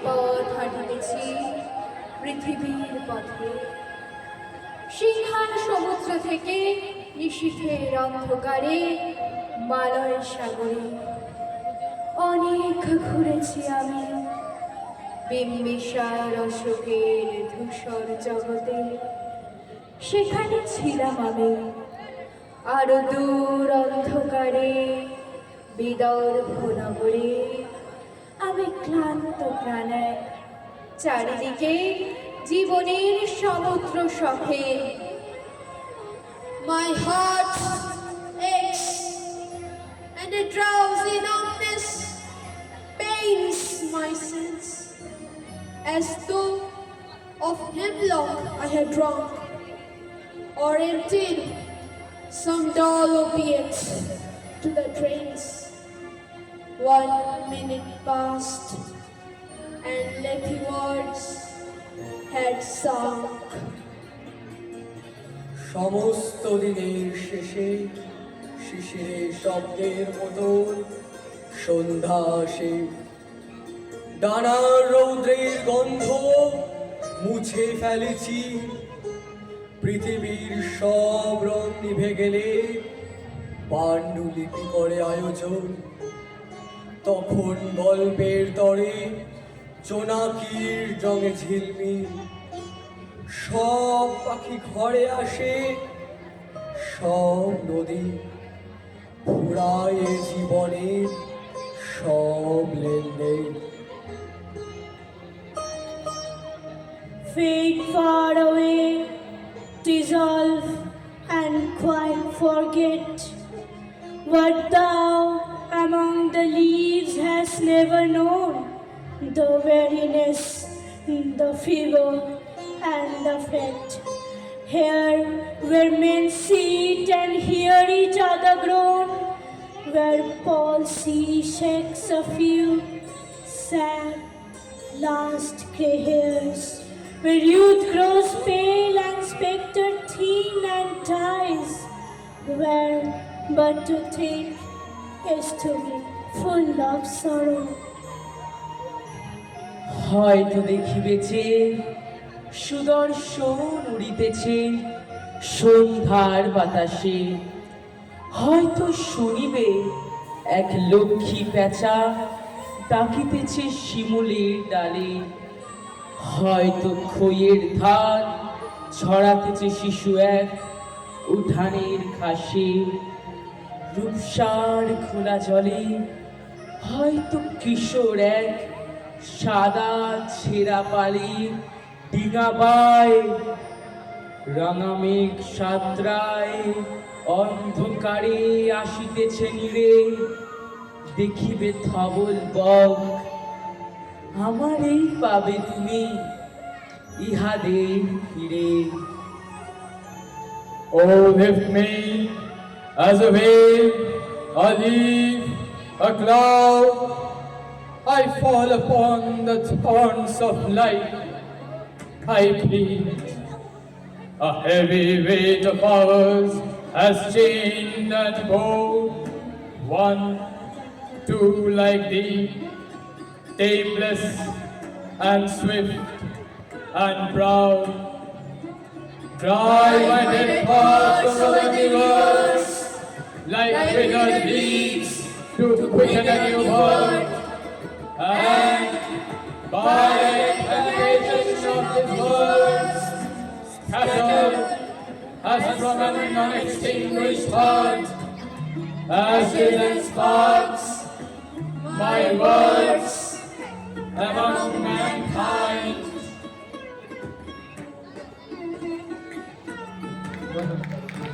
পথ হাঁটিতেছি পৃথিবীর পথে, সিংহান সমুদ্র থেকে নিশীথের অন্ধকারে মালয় সাগরে। অনেক ঘুরেছি আমি বিম্বিসার অশোকের ধূসর জগতে, সেখানে ছিলাম আমি আরো দূর অন্ধকারে বিদর্ভ নগরে। আমি ক্লান্ত প্রাণে চারিদিকে জীবনের সমুদ্র শখে। My heart aches and a drowsy numbness pains my sense, as though of hemlock I had drunk or emptied some dull opiates to the drains. 1 minute passed and leafy words had sunk. সমস্ত দিনের শেষে শিশিরে শব্দের মতন সন্ধ্যা আসে। ডানার রৌদ্রের গন্ধ মুছে ফেলেছি, পৃথিবীর সব রং নিভে গেলে পাণ্ডুলিপি করে আয়োজন। তখন গল্পের তরে জোনাকির রঙে ঝিলমিল, সব পাখি ঘরে আসে, সব নদী ফুরায় জীবনের সব লেনদেন। Fade far away, dissolve and quite forget what thou among the leaves hast never known, the weariness, the fever and the fret. Here where men sit and hear each other groan, where palsy shakes a few sad last grey hairs, where youth grows pale and spectre thin and dies, where but to think is to be full of sorrow. হয়তো দেখিবেছে সুদর্শন উড়িতেছে সন্ধ্যার বাতাসে, হয়তো শুনিবে এক লক্ষ্মী পেঁচা ডাকিতেছে শিমুলের ডালে, হয়তো খইয়ের ধান ছড়াতেছে শিশু এক উঠানের ঘাসে। রূপসার খোলা জলে হয়তো কিশোর এক সাদা ছেঁড়া পালি ডিঙাবায়, রাঙা মেঘ সাঁতরায় অন্ধকারে আসিতেছে নীড়ে, দেখিবে ধবল বক আমারই পাবে তুমি ইহাদের ফিরে। Oh, lift me as a wave, a leaf, a cloud. I fall upon the thorns of life. I plead. A heavy weight of hours has chained that boat. 1, 2 like thee, tameless and swift and proud. Dry my dead parts over the rivers, like withered leaves to quicken a new birth. And by the patience of his words, scattered as from an unextinguished heart, ashes and sparks, my words among mankind.